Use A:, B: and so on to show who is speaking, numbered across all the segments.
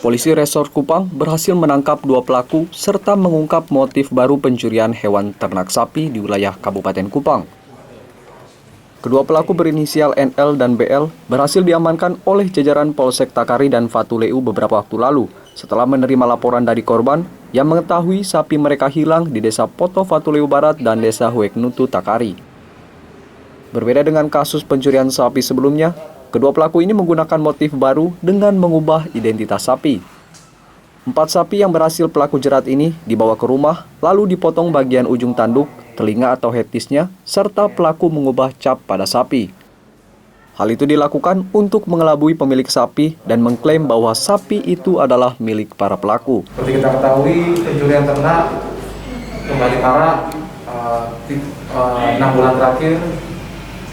A: Polisi Resor Kupang berhasil menangkap 2 pelaku serta mengungkap motif baru pencurian hewan ternak sapi di wilayah Kabupaten Kupang. Kedua pelaku berinisial NL dan BL berhasil diamankan oleh jajaran Polsek Takari dan Fatuleu beberapa waktu lalu setelah menerima laporan dari korban yang mengetahui sapi mereka hilang di Desa Poto Fatuleu Barat dan Desa Hueknutu Takari. Berbeda dengan kasus pencurian sapi sebelumnya, kedua pelaku ini menggunakan motif baru dengan mengubah identitas sapi. 4 sapi yang berhasil pelaku jerat ini dibawa ke rumah, lalu dipotong bagian ujung tanduk, telinga atau hetisnya, serta pelaku mengubah cap pada sapi. Hal itu dilakukan untuk mengelabui pemilik sapi dan mengklaim bahwa sapi itu adalah milik para pelaku.
B: Seperti kita ketahui, pencurian ternak kembali marak 6 bulan terakhir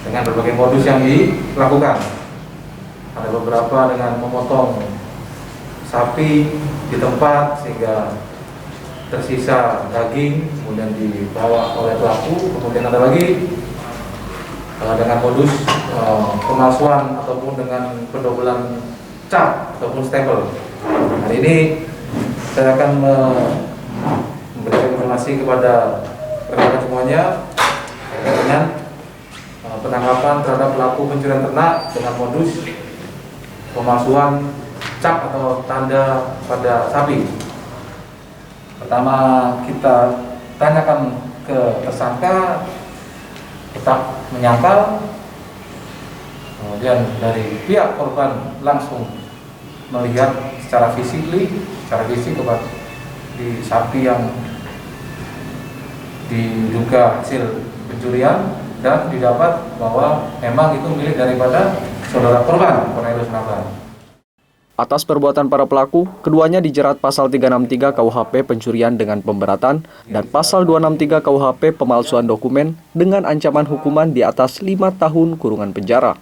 B: dengan berbagai modus yang dilakukan. Ada beberapa dengan memotong sapi di tempat sehingga tersisa daging kemudian dibawa oleh pelaku. Kemudian ada lagi dengan modus pemalsuan ataupun dengan pendobelan cap ataupun stempel. Hari ini saya akan memberikan informasi kepada rekan semuanya dengan penangkapan terhadap pelaku pencurian ternak dengan modus pemalsuan cap atau tanda pada sapi. Pertama kita tanyakan ke tersangka, tetap menyangkal. Kemudian dari pihak korban langsung melihat secara fisik kepada di sapi yang diduga hasil pencurian dan didapat bahwa memang itu milik daripada saudara korban, Cornelius Nabar.
A: Atas perbuatan para pelaku, keduanya dijerat pasal 363 KUHP pencurian dengan pemberatan dan pasal 263 KUHP pemalsuan dokumen dengan ancaman hukuman di atas 5 tahun kurungan penjara.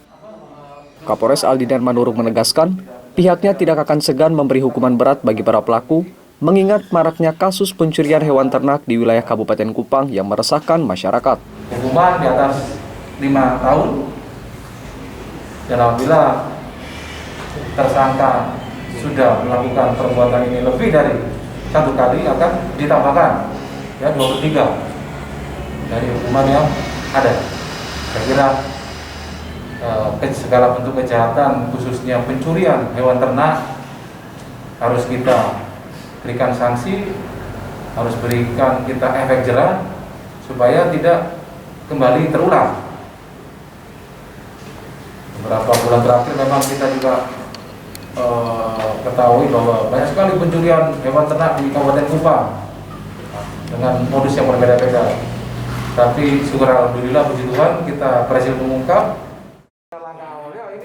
A: Kapolres Aldidan Manurung menegaskan, pihaknya tidak akan segan memberi hukuman berat bagi para pelaku, mengingat maraknya kasus pencurian hewan ternak di wilayah Kabupaten Kupang yang meresahkan masyarakat.
B: Hukuman di atas 5 tahun, dan apabila tersangka sudah melakukan perbuatan ini lebih dari 1 kali akan ditambahkan 23 dari hukuman yang ada. Saya kira segala bentuk kejahatan khususnya pencurian hewan ternak harus kita berikan sanksi, harus berikan kita efek jerah supaya tidak kembali terulang. Beberapa bulan terakhir memang kita juga ketahui bahwa banyak sekali pencurian hewan ternak di Kabupaten Kupang dengan modus yang berbeda-beda. Tapi syukur alhamdulillah puji Tuhan kita berhasil mengungkap.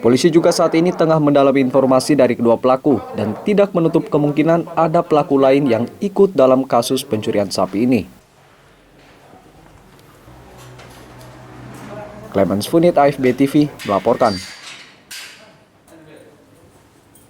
A: Polisi juga saat ini tengah mendalami informasi dari kedua pelaku dan tidak menutup kemungkinan ada pelaku lain yang ikut dalam kasus pencurian sapi ini. Clemens Funit, AFB TV, melaporkan.